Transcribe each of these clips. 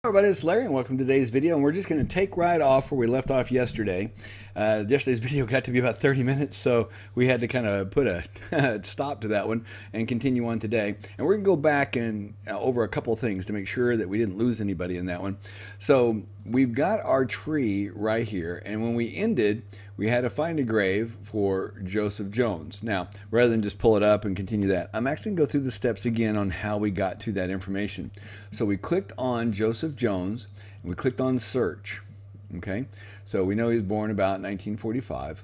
Everybody, it's Larry and welcome to today's video, and we're just going to take right off where we left off yesterday. Yesterday's video got to be about 30 minutes, so we had to kind of put a stop to that one and continue on today. And we're going to go back and over a couple of things to make sure that we didn't lose anybody in that one. So we've got our tree right here, and when we ended, we had to find a grave for Joseph Jones. Now, rather than just pull it up and continue that, I'm actually going to go through the steps again on how we got to that information. So we clicked on Joseph Jones, and we clicked on search. Okay, so we know he was born about 1945.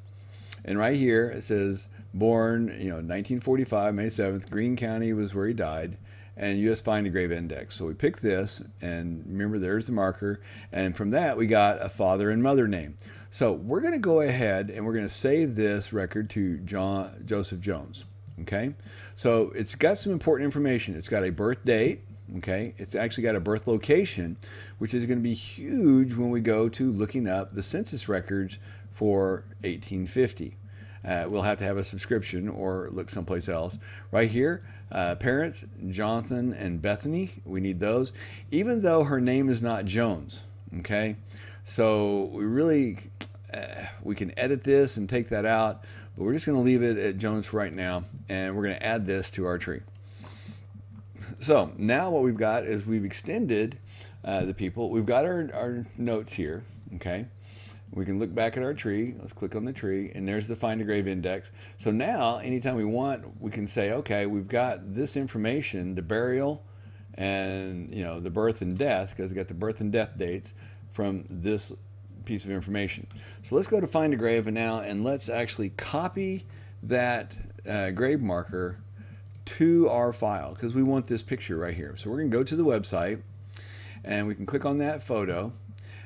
And right here it says born, 1945, May 7th, Greene County was where he died, and U.S. Find a Grave Index. So we picked this, and remember there's the marker, and from that we got a father and mother name. So we're going to go ahead and we're going to save this record to Joseph Jones. Okay, so it's got some important information. It's got a birth date. Okay, it's actually got a birth location, which is going to be huge when we go to looking up the census records for 1850. We'll have to have a subscription or look someplace else. Right here, parents, Jonathan and Bethany, we need those, even though her name is not Jones. Okay, so we really, we can edit this and take that out, but we're just going to leave it at Jones for right now, and we're going to add this to our tree. So now what we've got is we've extended the people. We've got our notes here. Okay, we can look back at our tree. Let's click on the tree, and there's the Find a Grave Index. So now anytime we want, we can say, okay, we've got this information, the burial and the birth and death, because we got the birth and death dates from this piece of information. So let's go to Find a Grave now, and let's actually copy that grave marker to our file, because we want this picture right here. So we're going to go to the website, and we can click on that photo.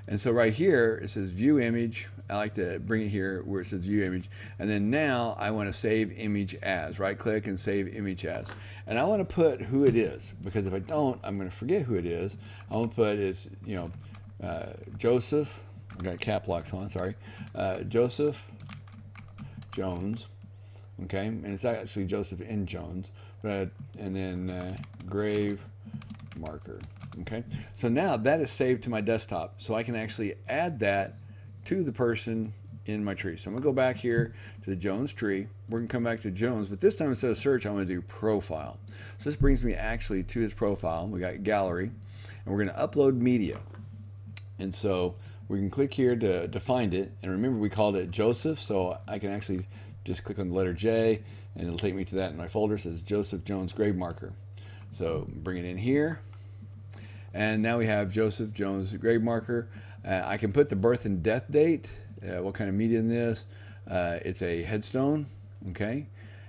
And so right here it says view image. I like to bring it here where it says view image, and then now I want to save image as. Right click and save image as, and I want to put who it is, because if I don't, I'm going to forget who it is. I want to put is Joseph. I got cap locks on, sorry. Joseph Jones. Okay, and it's actually Joseph N. Jones, but and then grave marker. Okay, so now that is saved to my desktop, so I can actually add that to the person in my tree. So I'm gonna go back here to the Jones tree. We're gonna come back to Jones, but this time instead of search, I'm gonna do profile. So this brings me actually to his profile. We got gallery, and we're gonna upload media, and so we can click here to find it. And remember, we called it Joseph, so I can actually just click on the letter J, and it'll take me to that in my folder. It says Joseph Jones grave marker. So bring it in here, and now we have Joseph Jones grave marker. I can put the birth and death date, what kind of media in this. It's a headstone, okay,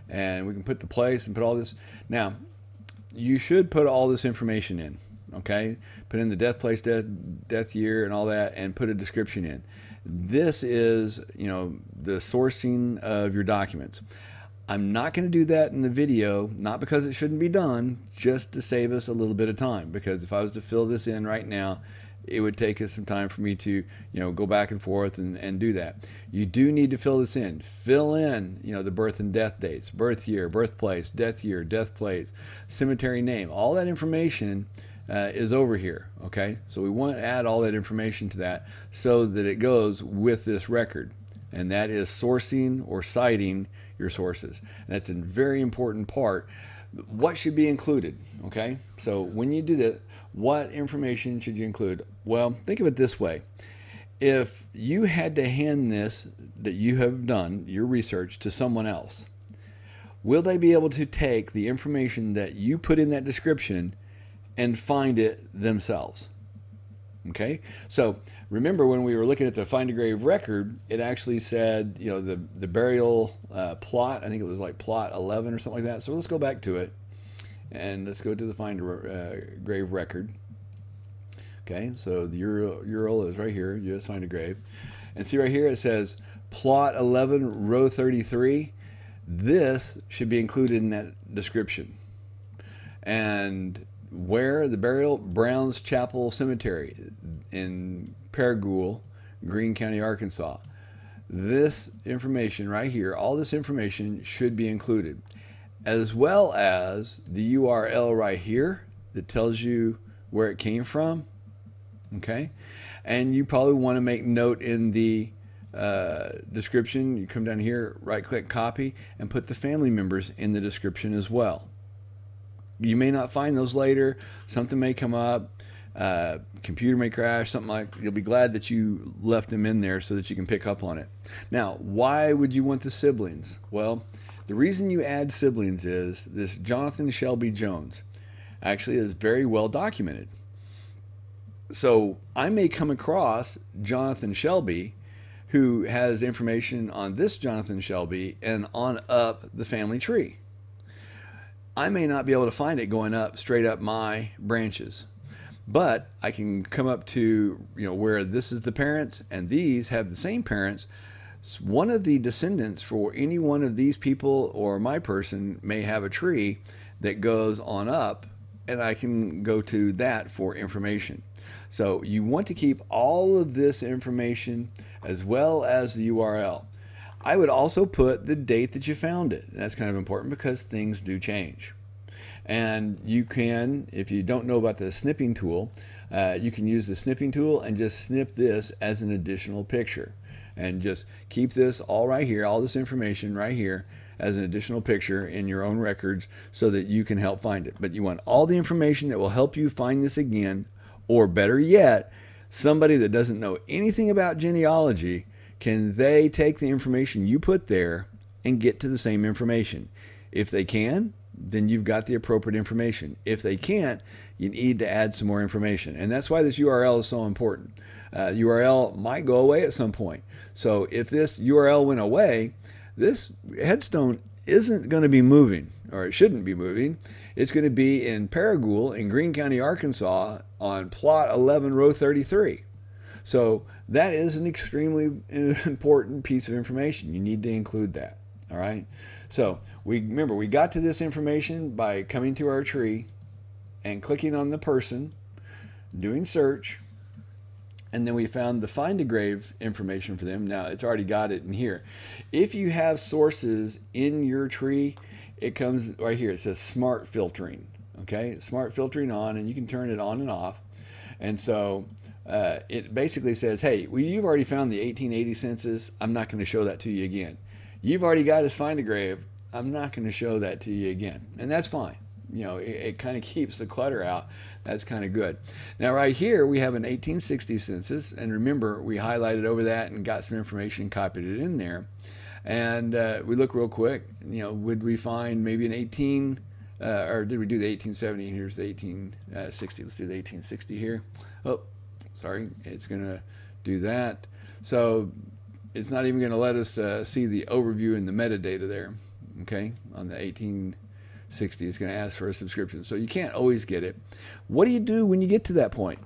and we can put the place and put all this. Now you should put all this information in. Okay, put in the death place, death year, and all that, and put a description in. This is, the sourcing of your documents. I'm not going to do that in the video, not because it shouldn't be done, just to save us a little bit of time. Because if I was to fill this in right now, it would take us some time for me to, go back and forth and do that. You do need to fill this in. Fill in, the birth and death dates, birth year, birthplace, death year, death place, cemetery name, all that information is over here. Okay, so we want to add all that information to that so that it goes with this record, and that is sourcing or citing your sources. And that's a very important part. What should be included? Okay, so when you do that, what information should you include? Well, think of it this way. If you had to hand this that you have done your research to someone else, will they be able to take the information that you put in that description and find it themselves? Okay, so remember when we were looking at the Find a Grave record, it actually said, the burial plot. I think it was like plot 11 or something like that. So let's go back to it, and let's go to the Find a Grave record. Okay, so the URL is right here, U.S. Find a Grave, and see right here it says plot 11, row 33. This should be included in that description. And where the burial, Browns Chapel Cemetery in Paragould, Greene County, Arkansas. This information right here, all this information should be included, as well as the URL right here that tells you where it came from. Okay, and you probably want to make note in the description. You come down here, right click copy, and put the family members in the description as well. You may not find those later. Something may come up. Computer may crash, something like. You'll be glad that you left them in there so that you can pick up on it. Now, why would you want the siblings? Well, the reason you add siblings is this Jonathan Shelby Jones actually is very well documented. So I may come across Jonathan Shelby who has information on this Jonathan Shelby and on up the family tree. I may not be able to find it going up straight up my branches, but I can come up to, where this is the parents and these have the same parents. One of the descendants for any one of these people or my person may have a tree that goes on up, and I can go to that for information. So you want to keep all of this information as well as the URL. I would also put the date that you found it. That's kind of important because things do change. And you can, if you don't know about the snipping tool, you can use the snipping tool and just snip this as an additional picture. And just keep this all right here, all this information right here as an additional picture in your own records so that you can help find it. But you want all the information that will help you find this again, or better yet, somebody that doesn't know anything about genealogy, can they take the information you put there and get to the same information? If they can, then you've got the appropriate information. If they can't, you need to add some more information. And that's why this URL is so important. URL might go away at some point. So if this URL went away, this headstone isn't going to be moving, or it shouldn't be moving. It's going to be in Paragould in Greene County, Arkansas on plot 11, row 33. So that is an extremely important piece of information. You need to include that. All right. So remember, we got to this information by coming to our tree and clicking on the person, doing search, and then we found the find a grave information for them. Now it's already got it in here. If you have sources in your tree, it comes right here. It says smart filtering. Okay, smart filtering on, and you can turn it on and off. And so it basically says, hey, well, you've already found the 1880 census. I'm not going to show that to you again. You've already got his find a grave. I'm not going to show that to you again. And that's fine. It kind of keeps the clutter out. That's kind of good. Now right here we have an 1860 census, and remember we highlighted over that and got some information, copied it in there. And we look real quick, would we find maybe an 18, or did we do the 1870? Here's the 1860. Let's do the 1860 here. Oh, sorry, it's going to do that. So it's not even going to let us see the overview and the metadata there. Okay, on the 1860, it's going to ask for a subscription. So you can't always get it. What do you do when you get to that point?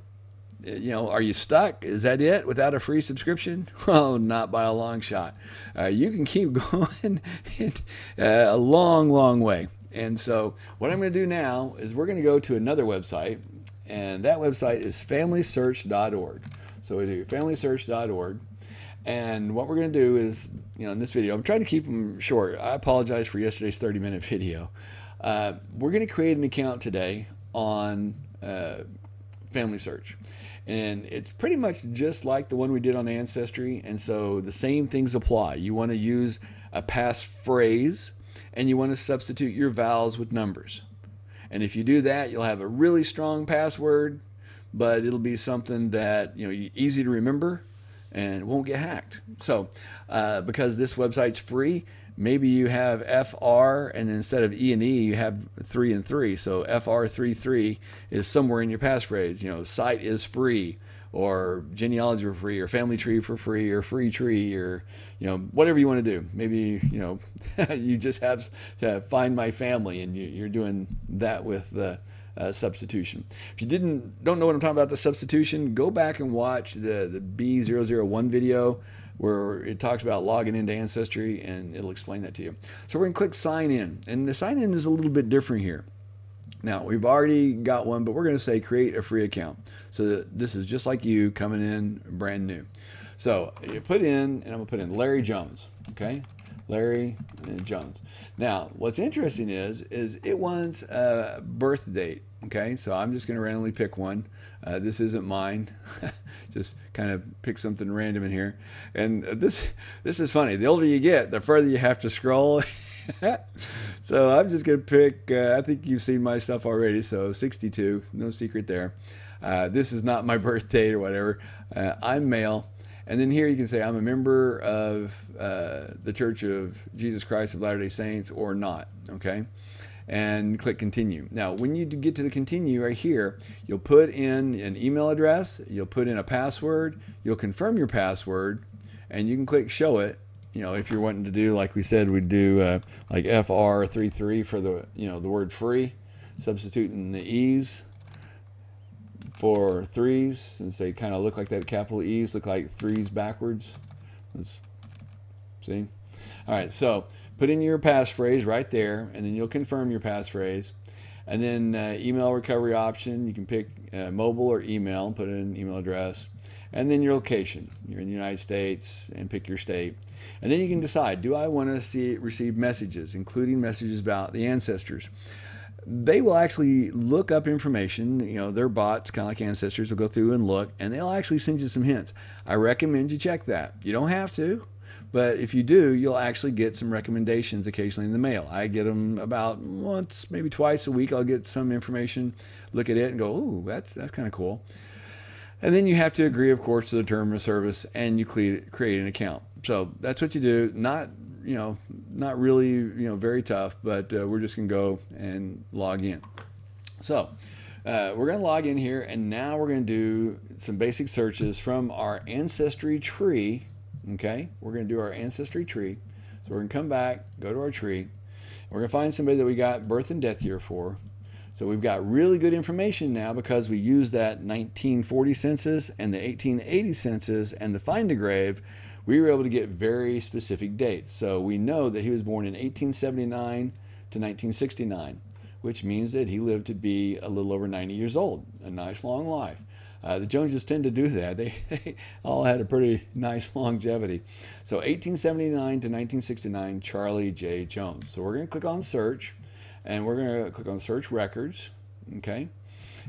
Are you stuck? Is that it without a free subscription? Oh, not by a long shot. You can keep going a long, long way. And so what I'm going to do now is we're going to go to another website, and that website is familysearch.org. So we do familysearch.org. And what we're going to do is, in this video, I'm trying to keep them short. I apologize for yesterday's 30-minute video. We're going to create an account today on Family Search. And it's pretty much just like the one we did on Ancestry. And so the same things apply. You want to use a passphrase, and you want to substitute your vowels with numbers. And if you do that, you'll have a really strong password, but it'll be something that, easy to remember, and it won't get hacked. So because this website's free, maybe you have FR, and instead of E and E, you have 3 and 3. So FR33 is somewhere in your passphrase. Site is free, or genealogy for free, or family tree for free, or free tree, or whatever you want to do. Maybe you just have find my family, and you're doing that with the substitution. If you don't know what I'm talking about, the substitution, go back and watch the B001 video where it talks about logging into Ancestry, and it'll explain that to you. So we're going to click sign in, and the sign in is a little bit different here. Now we've already got one, but we're going to say create a free account. So this is just like you coming in brand new. So you put in, and I'm going to put in Larry Jones. Okay, Larry Jones. Now, what's interesting is it wants a birth date. Okay, so I'm just going to randomly pick one. This isn't mine. Just kind of pick something random in here. And this is funny. The older you get, the further you have to scroll. So I'm just going to pick, I think you've seen my stuff already, so 62, no secret there. This is not my birth date or whatever. I'm male. And then here you can say I'm a member of the Church of Jesus Christ of Latter-day Saints or not, okay? And click continue. Now, when you get to the continue right here, you'll put in an email address, you'll put in a password, you'll confirm your password, and you can click show it. You know, if you're wanting to do, like we said, we'd do like FR33 for the, you know, the word free, substituting the E's for threes, since they kind of look like that. Capital E's look like threes backwards. Let's see. All right, so put in your passphrase right there, and then you'll confirm your passphrase. And then email recovery option, you can pick mobile or email, put in an email address. And then your location. You're in the United States, and pick your state. And then you can decide, do I want to receive messages, including messages about the ancestors? They will actually look up information. You know, their bots, kind of like Ancestors, will go through and look, and they'll actually send you some hints. I recommend you check that. You don't have to, but if you do, you'll actually get some recommendations occasionally in the mail. I get them about once, maybe twice a week. I'll get some information, look at it, and go, ooh, that's kind of cool. And then you have to agree, of course, to the term of service, and you create an account. So that's what you do. Not really, very tough, but we're just going to go and log in. So we're going to log in here, and now we're going to do some basic searches from our ancestry tree. Okay, we're going to do our ancestry tree. So we're going to come back, go to our tree. We're going to find somebody that we got birth and death year for. So we've got really good information now because we used that 1940 census and the 1880 census and the Find a Grave. We were able to get very specific dates. So we know that he was born in 1879 to 1969, which means that he lived to be a little over 90 years old, a nice long life. The Joneses tend to do that. They all had a pretty nice longevity. So 1879 to 1969, Charlie J. Jones. So we're going to click on search. And we're going to click on search records, okay?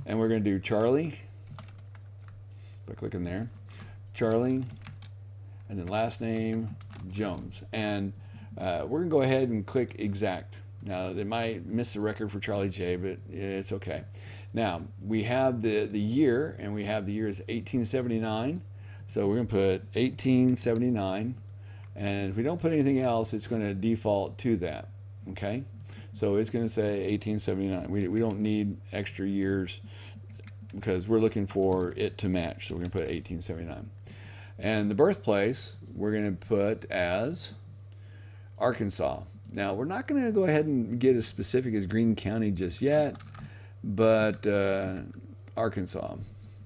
And we're going to do Charlie, by clicking there, Charlie, and then last name, Jones. And we're going to go ahead and click exact. Now, they might miss the record for Charlie J, but it's okay. Now, we have the year, and we have the year is 1879. So we're going to put 1879. And if we don't put anything else, it's going to default to that, okay? So it's going to say 1879. We don't need extra years because we're looking for it to match. So we're going to put 1879. And the birthplace, we're going to put as Arkansas. Now, we're not going to go ahead and get as specific as Greene County just yet, but Arkansas, all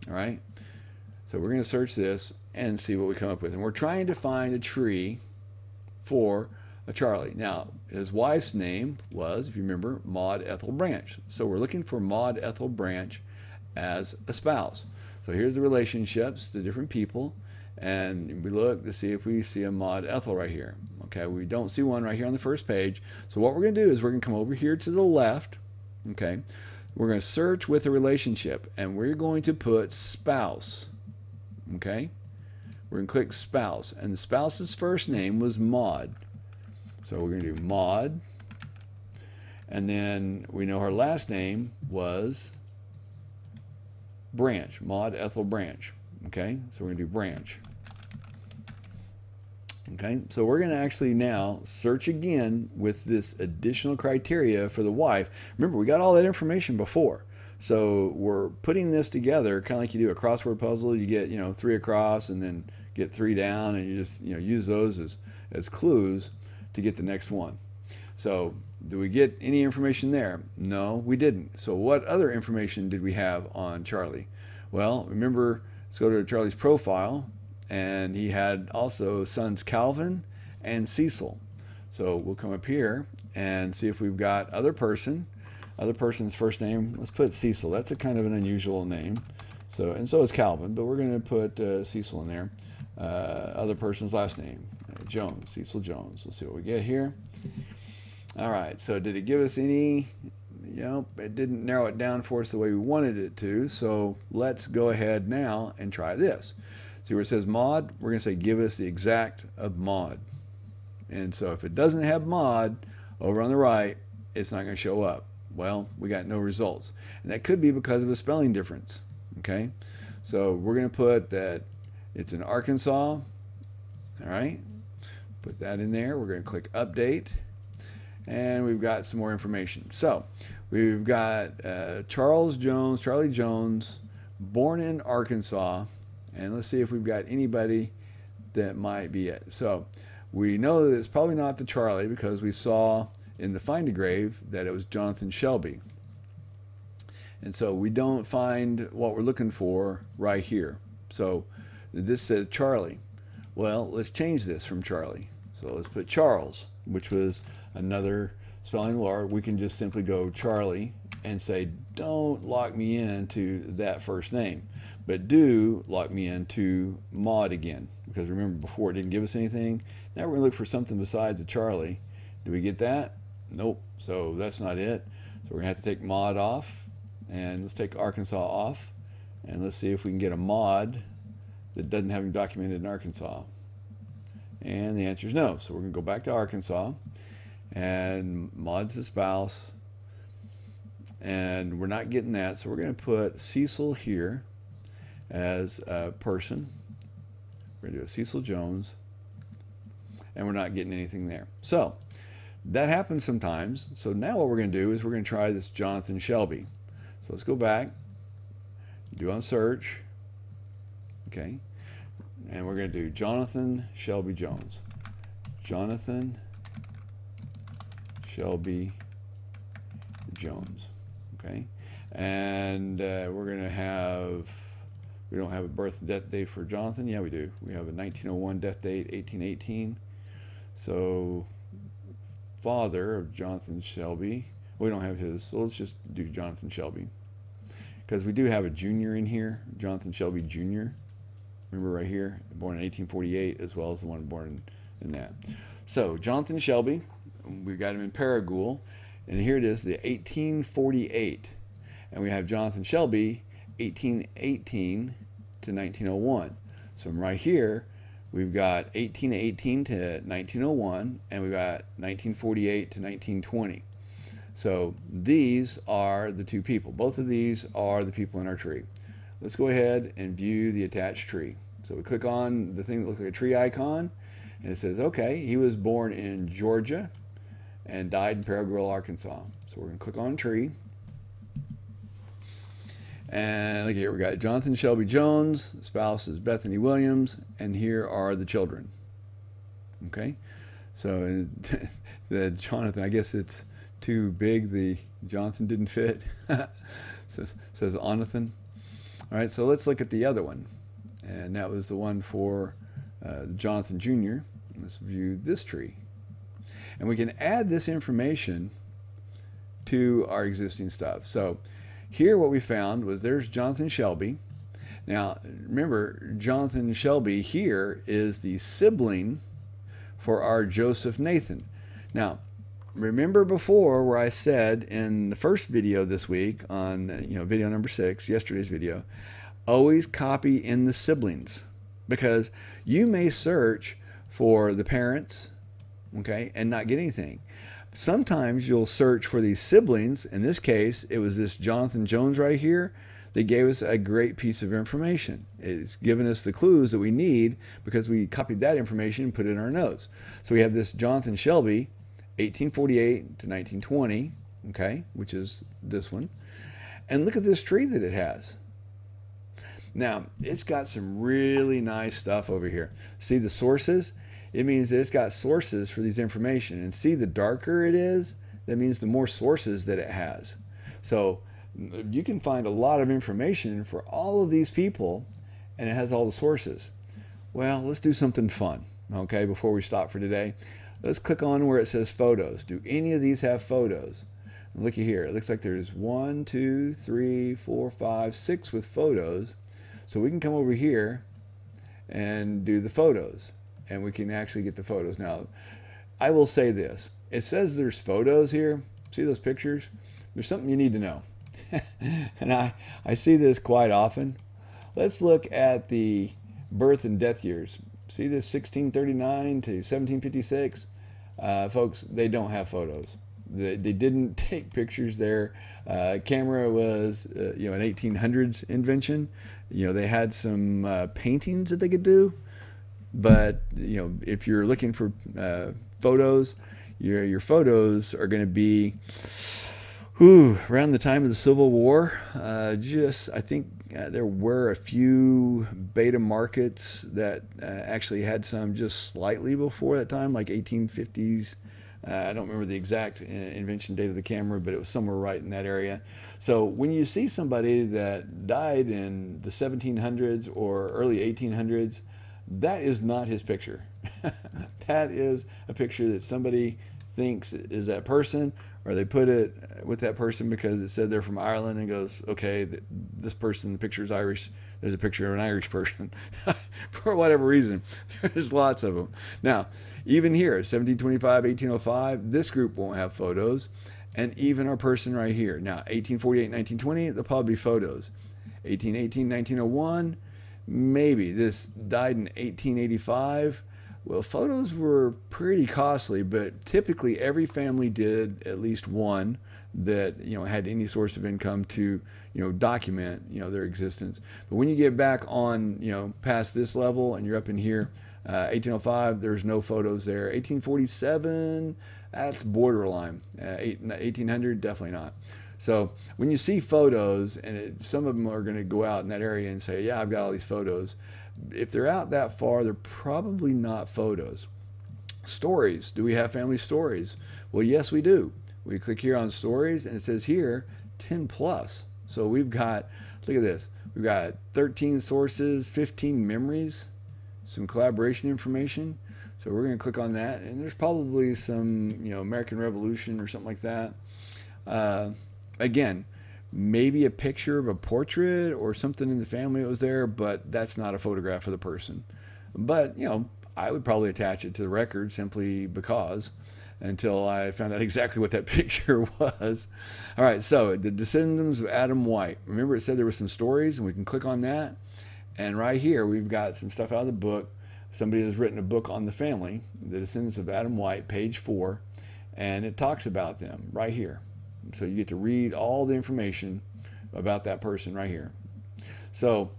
right? So we're going to search this and see what we come up with. And we're trying to find a tree for a Charlie. Now, his wife's name was, if you remember, Maud Ethel Branch. So we're looking for Maud Ethel Branch as a spouse. So here's the relationships, the different people, and we look to see if we see a Maud Ethel right here. Okay, we don't see one right here on the first page. So what we're going to do is we're going to come over here to the left. Okay, we're going to search with a relationship, and we're going to put spouse. Okay, we're going to click spouse, and the spouse's first name was Maud. So we're going to do Maud, and then we know her last name was Branch, Maud Ethel Branch. Okay, so we're going to do Branch. Okay, so we're going to actually now search again with this additional criteria for the wife. Remember, we got all that information before. So we're putting this together, kind of like you do a crossword puzzle. You get, 3 across and then get 3 down, and you just, use those as clues to get the next one. So do we get any information there? No, we didn't. So what other information did we have on Charlie? Well, remember, let's go to Charlie's profile, and he had also sons Calvin and Cecil. So we'll come up here and see if we've got other person's first name. Let's put Cecil. That's a kind of an unusual name. So, and so is Calvin, but we're going to put Cecil in there. Other person's last name, Jones, Cecil Jones. Let's see what we get here. All right, so did it give us any? It didn't narrow it down for us the way we wanted it to. So let's go ahead now and try this. See where it says mod? We're going to say give us the exact of mod. And so if it doesn't have mod over on the right, it's not going to show up. Well, we got no results. And that could be because of a spelling difference. Okay, so we're going to put that it's in Arkansas. All right, put that in there. We're going to click update. And we've got some more information. So we've got Charlie Jones, born in Arkansas. And let's see if we've got anybody that might be it. So we know that it's probably not the Charlie because we saw in the Find a Grave that it was Jonathan Shelby. And so we don't find what we're looking for right here. So this says Charlie. Well, let's change this from Charlie. So let's put Charles, which was another spelling law. We can just simply go Charlie and say, don't lock me into that first name, but do lock me into Maud again. Because remember, before it didn't give us anything. Now we're going to look for something besides a Charlie. Do we get that? Nope. So that's not it. So we're going to have to take Maud off. And let's take Arkansas off. And let's see if we can get a Maud that doesn't have him documented in Arkansas. And the answer is no. So we're going to go back to Arkansas. And Maud's the spouse. And we're not getting that. So we're going to put Cecil here as a person. We're going to do a Cecil Jones. And we're not getting anything there. So that happens sometimes. So now what we're going to do is we're going to try this Jonathan Shelby. So let's go back, do on search, okay, and we're going to do Jonathan Shelby Jones. Jonathan Shelby Jones, okay, and we're going to have, we don't have a birth and death date for Jonathan. Yeah, we do. We have a 1901 death date, 1818. So father of Jonathan Shelby. We don't have his, so let's just do Jonathan Shelby. Because we do have a junior in here, Jonathan Shelby Jr. Remember right here, born in 1848, as well as the one born in that. So Jonathan Shelby, we've got him in Paragould, and here it is, the 1848. And we have Jonathan Shelby, 1818 to 1901. So from right here, we've got 1818 to 1901, and we've got 1948 to 1920. So these are the two people. Both of these are the people in our tree. Let's go ahead and view the attached tree. So we click on the thing that looks like a tree icon, and it says, okay, he was born in Georgia and died in Paragould, Arkansas. So we're going to click on tree. And look here, we got Jonathan Shelby Jones, spouse is Bethany Williams, and here are the children. Okay, so the Jonathan, I guess it's too big, the Jonathan didn't fit. says Onathan. All right, so let's look at the other one, and that was the one for Jonathan Jr. Let's view this tree, and we can add this information to our existing stuff. So here what we found was there's Jonathan Shelby. Now remember, Jonathan Shelby here is the sibling for our Joseph Nathan. Now remember before where I said in the first video this week on video number 6, yesterday's video, always copy in the siblings, because you may search for the parents, okay, and not get anything. Sometimes you'll search for these siblings. In this case, it was this Jonathan Jones right here that gave us a great piece of information. It's given us the clues that we need because we copied that information and put it in our notes. So we have this Jonathan Shelby, 1848 to 1920, okay, which is this one. And look at this tree that it has. Now, it's got some really nice stuff over here. See the sources? It means that it's got sources for these information. And see, the darker it is, that means the more sources that it has. So you can find a lot of information for all of these people, and it has all the sources. Well, let's do something fun, okay, before we stop for today. Let's click on where it says photos. Do any of these have photos? And looky here. It looks like there's 1, 2, 3, 4, 5, 6 with photos. So we can come over here and do the photos. and we can actually get the photos. Now, I will say this. It says there's photos here. See those pictures? There's something you need to know. And I see this quite often. Let's look at the birth and death years. See this 1639 to 1756? Folks, they don't have photos. They didn't take pictures there. Camera was, an 1800s invention. They had some paintings that they could do. But, if you're looking for photos, your photos are going to be around the time of the Civil War. I think there were a few beta markets that actually had some just slightly before that time, like 1850s. I don't remember the exact invention date of the camera, but it was somewhere right in that area. So when you see somebody that died in the 1700s or early 1800s, that is not his picture. That is a picture that somebody thinks is that person, or they put it with that person because it said they're from Ireland and goes, okay, this person, the picture is Irish. There's a picture of an Irish person. For whatever reason, there's lots of them. Now, even here, 1725, 1805, this group won't have photos. And even our person right here. Now, 1848, 1920, they'll probably be photos. 1818, 1901, maybe. This died in 1885. Well, photos were pretty costly, but typically every family did at least one that had any source of income to document their existence. But when you get back on past this level and you're up in here, 1805, there's no photos there. 1847, that's borderline. 1800, definitely not. So when you see photos, and some of them are going to go out in that area and say, yeah, I've got all these photos. If they're out that far, they're probably not photos. Stories. Do we have family stories? Well, yes, we do. We click here on stories, and it says here 10 plus. So we've got, look at this. We've got 13 sources, 15 memories, some collaboration information. So we're going to click on that, and there's probably some, American Revolution or something like that. Again, maybe a picture of a portrait or something in the family that was there, but that's not a photograph of the person. But, I would probably attach it to the record simply because, until I found out exactly what that picture was. All right, so the descendants of Adam White. Remember it said there were some stories, and we can click on that. And right here, we've got some stuff out of the book. Somebody has written a book on the family, The Descendants of Adam White, page 4, and it talks about them right here. So you get to read all the information about that person right here. So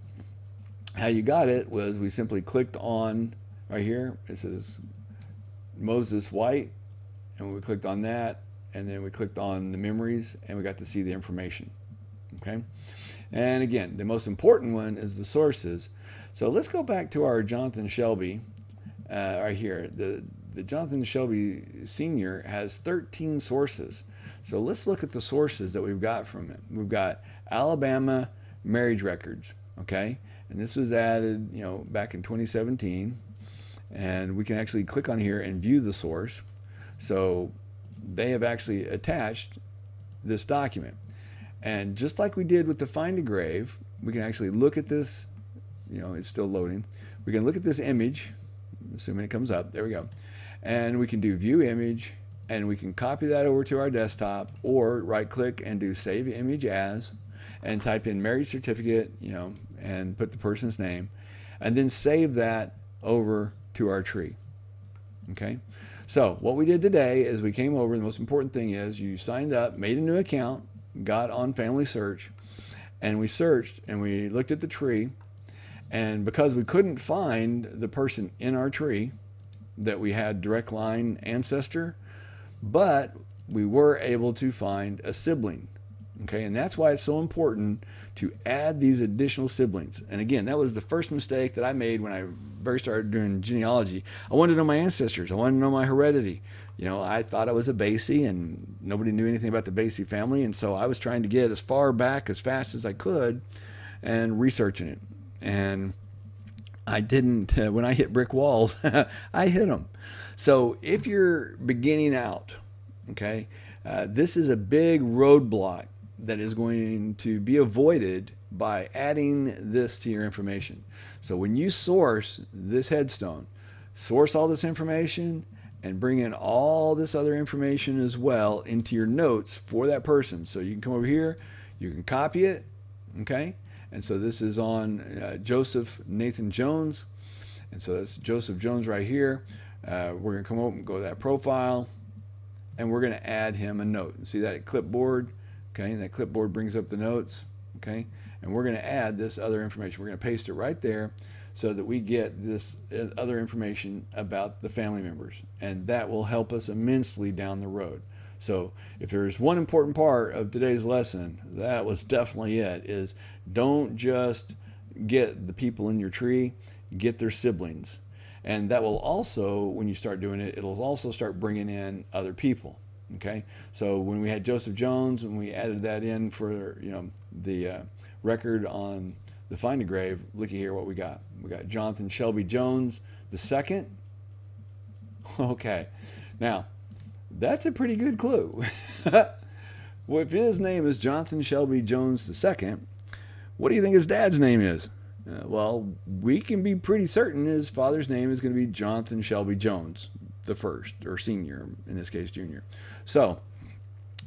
how you got it was we simply clicked on right here. It says Moses White, and we clicked on that, and then we clicked on the memories, and we got to see the information. Okay, and again, the most important one is the sources. So let's go back to our Jonathan Shelby right here. The Jonathan Shelby Sr. has 13 sources. So let's look at the sources that we've got from it. We've got Alabama marriage records, okay? And this was added, back in 2017. And we can actually click on here and view the source. So they have actually attached this document. And just like we did with the Find a Grave, we can actually look at this, it's still loading. We can look at this image, assuming it comes up. There we go. And we can do View Image, and we can copy that over to our desktop, or right click and do Save Image As, and type in marriage certificate, and put the person's name, and then save that over to our tree. Okay, so what we did today is we came over, and the most important thing is you signed up, made a new account, got on Family Search, and we searched and we looked at the tree, and because we couldn't find the person in our tree that we had direct line ancestor, but we were able to find a sibling. Okay, and that's why it's so important to add these additional siblings. And again, that was the first mistake that I made when I first started doing genealogy. I wanted to know my ancestors. I wanted to know my heredity. I thought I was a Basie, and nobody knew anything about the Basie family, and so I was trying to get as far back as fast as I could and researching it. And I didn't, when I hit brick walls, I hit them. So if you're beginning out, okay, this is a big roadblock that is going to be avoided by adding this to your information. So when you source this headstone, source all this information and bring in all this other information as well into your notes for that person. So you can come over here, you can copy it, okay? And so this is on Joseph Nathan Jones. And so that's Joseph Jones right here. We're going to come over and go to that profile, and we're going to add him a note. See that clipboard? Okay, and that clipboard brings up the notes, okay? And we're going to add this other information. We're going to paste it right there so that we get this other information about the family members. And that will help us immensely down the road. So if there's one important part of today's lesson, that was definitely it, is don't just get the people in your tree, get their siblings. And that will also, when you start doing it, it'll also start bringing in other people. Okay, so when we had Joseph Jones and we added that in for, you know, the record on the Find a Grave, looky here what we got. We got Jonathan Shelby Jones II. Okay, now that's a pretty good clue. Well, if his name is Jonathan Shelby Jones II, what do you think his dad's name is? Well, we can be pretty certain his father's name is going to be Jonathan Shelby Jones the first, or senior, in this case junior. So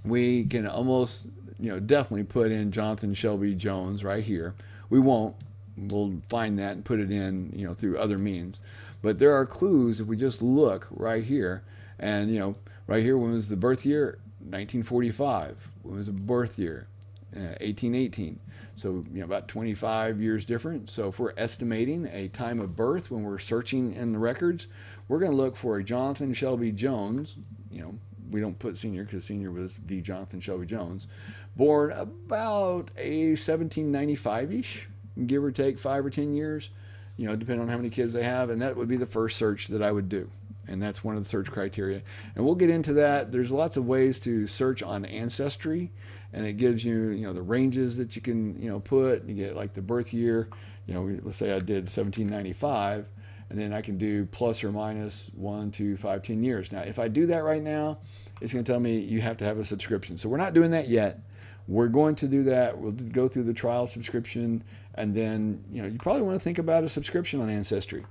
we can almost, you know, definitely put in Jonathan Shelby Jones right here. We won't. We'll find that and put it in, you know, through other means. But there are clues if we just look right here. And, you know, right here, when was the birth year? 1945. When was the birth year? 1818. So, you know, about 25 years different. So if we're estimating a time of birth when we're searching in the records, we're going to look for a Jonathan Shelby Jones. You know, we don't put senior because senior was the Jonathan Shelby Jones, born about a 1795-ish, give or take 5 or 10 years, you know, depending on how many kids they have. And that would be the first search that I would do. And that's one of the search criteria. And we'll get into that. There's lots of ways to search on Ancestry, and it gives you, you know, the ranges that you can, you know, put. You get like the birth year, you know, let's say I did 1795, and then I can do plus or minus 1, 2, 5, 10 years. Now, if I do that right now, it's going to tell me you have to have a subscription. So we're not doing that yet. We're going to do that. We'll go through the trial subscription, and then, you know, you probably want to think about a subscription on Ancestry.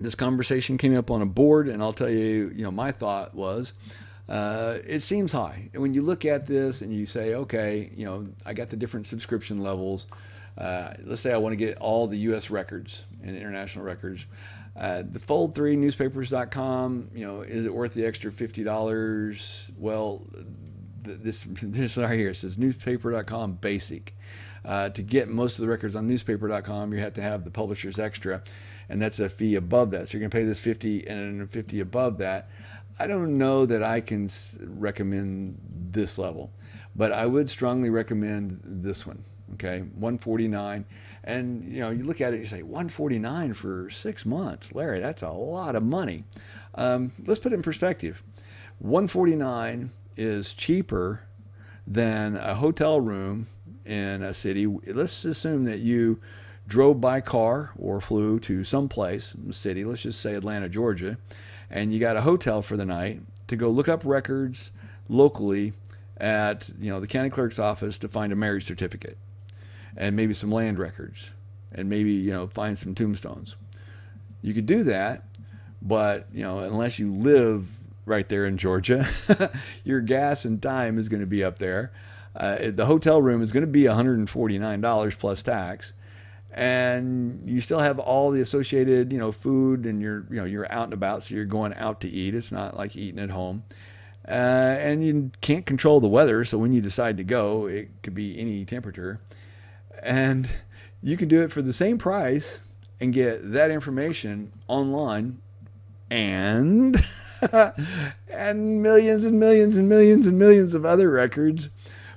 This conversation came up on a board, and I'll tell you, you know, my thought was, it seems high. And when you look at this and you say, okay, you know, I got the different subscription levels. Let's say I want to get all the U.S. records and international records. The Fold3newspapers.com, you know, is it worth the extra $50? Well, this right here, it says newspaper.com basic. To get most of the records on newspaper.com, you have to have the publisher's extra, and that's a fee above that. So you're going to pay this $50 and $50 above that. I don't know that I can recommend this level, but I would strongly recommend this one. Okay, $149, and you know, you look at it, you say $149 for 6 months, Larry. That's a lot of money. Let's put it in perspective. $149 is cheaper than a hotel room in a city. Let's assume that you drove by car or flew to some place in the city, let's just say Atlanta, Georgia, and you got a hotel for the night to go look up records locally at, you know, the county clerk's office to find a marriage certificate and maybe some land records and maybe, you know, find some tombstones. You could do that, but, you know, unless you live right there in Georgia, your gas and time is going to be up there. The hotel room is going to be $149 plus tax, and you still have all the associated, you know, food, and you're out and about, so you're going out to eat. It's not like eating at home, and you can't control the weather, so when you decide to go, it could be any temperature, and you can do it for the same price and get that information online, and and millions and millions and millions and millions of other records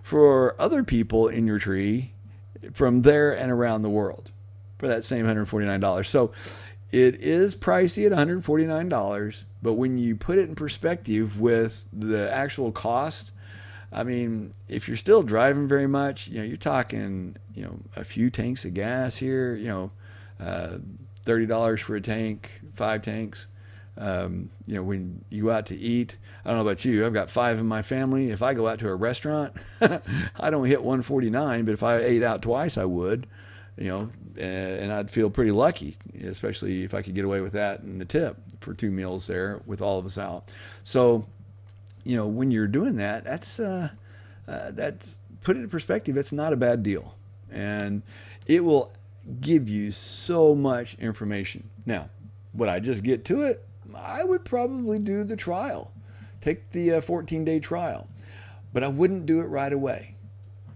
for other people in your tree from there and around the world for that same $149. So it is pricey at $149, but when you put it in perspective with the actual cost, I mean, if you're still driving very much, you know, you're talking, you know, a few tanks of gas here, you know, $30 for a tank, 5 tanks. You know, when you go out to eat, I don't know about you, I've got 5 in my family. If I go out to a restaurant, I don't hit $149, but if I ate out twice, I would. you know, and I'd feel pretty lucky, especially if I could get away with that and the tip for 2 meals there with all of us out. So, you know, when you're doing that, that's put it in perspective. It's not a bad deal, and it will give you so much information. Now, would I just get to it? I would probably do the trial, take the 14-day trial, but I wouldn't do it right away,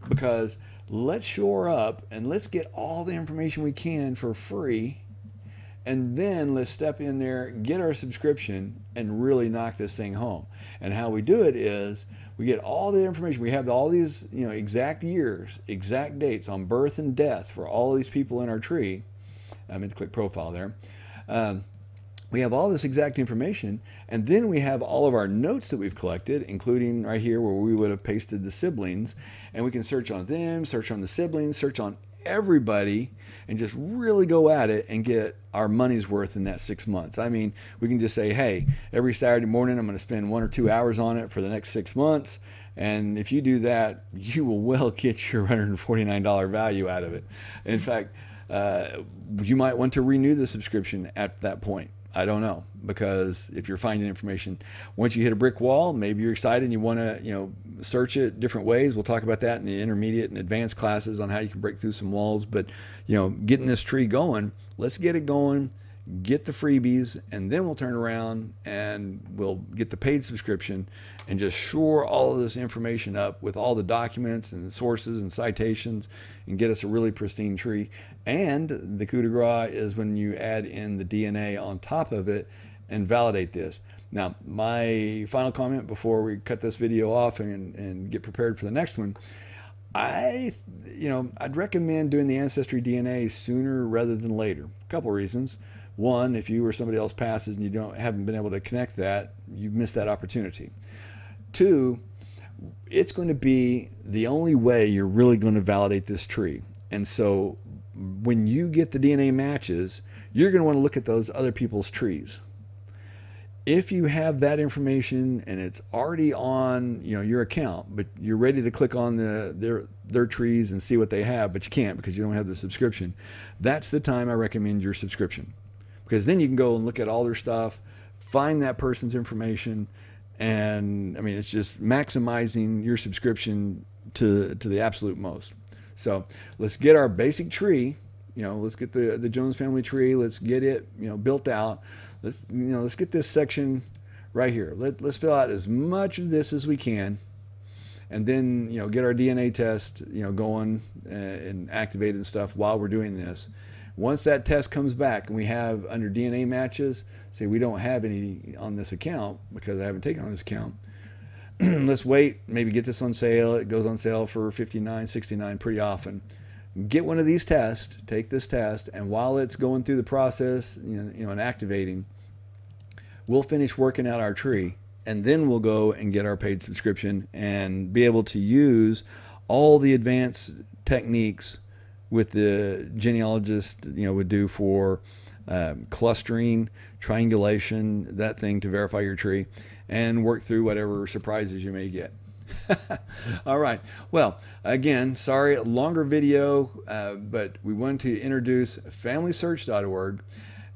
because let's shore up and let's get all the information we can for free, and then let's step in there, get our subscription, and really knock this thing home. And how we do it is we get all the information. We have all these, you know, exact years, exact dates on birth and death for all these people in our tree. I meant to click profile there. We have all this exact information, and then we have all of our notes that we've collected, including right here where we would have pasted the siblings, and we can search on them, search on the siblings, search on everybody, and just really go at it and get our money's worth in that 6 months. I mean, we can just say, hey, every Saturday morning I'm going to spend 1 or 2 hours on it for the next 6 months, and if you do that, you will well get your $149 value out of it. In fact, you might want to renew the subscription at that point. I don't know, because if you're finding information, once you hit a brick wall, maybe you're excited and you want to, you know, search it different ways. We'll talk about that in the intermediate and advanced classes on how you can break through some walls. But, you know, getting this tree going, let's get it going, get the freebies, and then we'll turn around and we'll get the paid subscription and just shore all of this information up with all the documents and sources and citations and get us a really pristine tree. And the coup de grace is when you add in the DNA on top of it and validate this. Now, my final comment before we cut this video off and get prepared for the next one, I'd recommend doing the Ancestry DNA sooner rather than later. A couple reasons. One, if you or somebody else passes and you haven't been able to connect that, you've missed that opportunity. Two, it's going to be the only way you're really going to validate this tree. And so when you get the DNA matches, you're going to want to look at those other people's trees. If you have that information and it's already on, you know, your account, but you're ready to click on their trees and see what they have, but you can't because you don't have the subscription, that's the time I recommend your subscription. Because then you can go and look at all their stuff, find that person's information, and I mean, it's just maximizing your subscription to the absolute most. So let's get our basic tree, you know, let's get the Jones family tree, let's get it, you know, built out. Let's get this section right here. Let's fill out as much of this as we can, and then, you know, get our DNA test, you know, going and activated and stuff while we're doing this. Once that test comes back and we have under DNA matches, say we don't have any on this account because I haven't taken on this account, let's wait, maybe get this on sale. It goes on sale for $59, $69 pretty often. Get one of these tests, take this test, and while it's going through the process, you know, and activating, we'll finish working out our tree, and then we'll go and get our paid subscription and be able to use all the advanced techniques with the genealogist, you know, would do for clustering, triangulation, that thing to verify your tree, and work through whatever surprises you may get. All right. Well, again, sorry, longer video, but we wanted to introduce FamilySearch.org,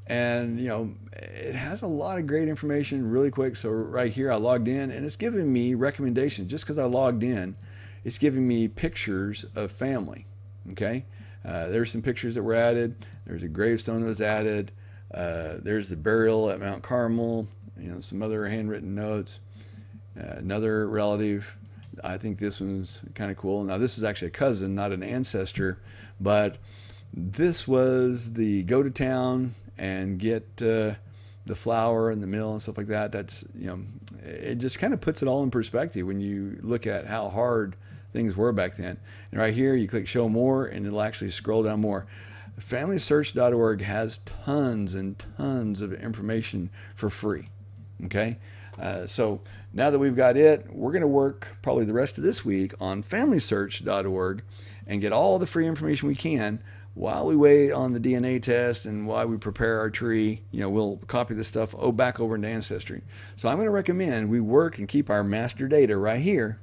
and you know, it has a lot of great information really quick. So right here, I logged in, and it's giving me recommendations. Just because I logged in, it's giving me pictures of family. Okay. There's some pictures that were added. There's a gravestone that was added. There's the burial at Mount Carmel. You know, some other handwritten notes. Another relative. I think this one's kind of cool. Now, this is actually a cousin, not an ancestor, but this was the go to town and get the flour and the mill and stuff like that. That's, you know, it just kind of puts it all in perspective when you look at how hard things were back then. And right here, you click show more, and it'll actually scroll down more. FamilySearch.org has tons and tons of information for free. Okay. So now that we've got it, we're going to work probably the rest of this week on FamilySearch.org and get all the free information we can while we wait on the DNA test and while we prepare our tree. You know, we'll copy this stuff back over into Ancestry. So I'm going to recommend we work and keep our master data right here,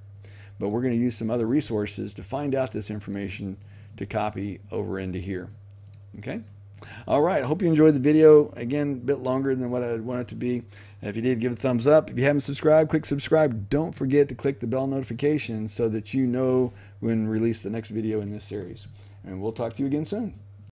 but we're going to use some other resources to find out this information to copy over into here. Okay. All right. I hope you enjoyed the video. Again, a bit longer than what I want it to be. If you did, give it a thumbs up. If you haven't subscribed, click subscribe. Don't forget to click the bell notification so that you know when we release the next video in this series. And we'll talk to you again soon.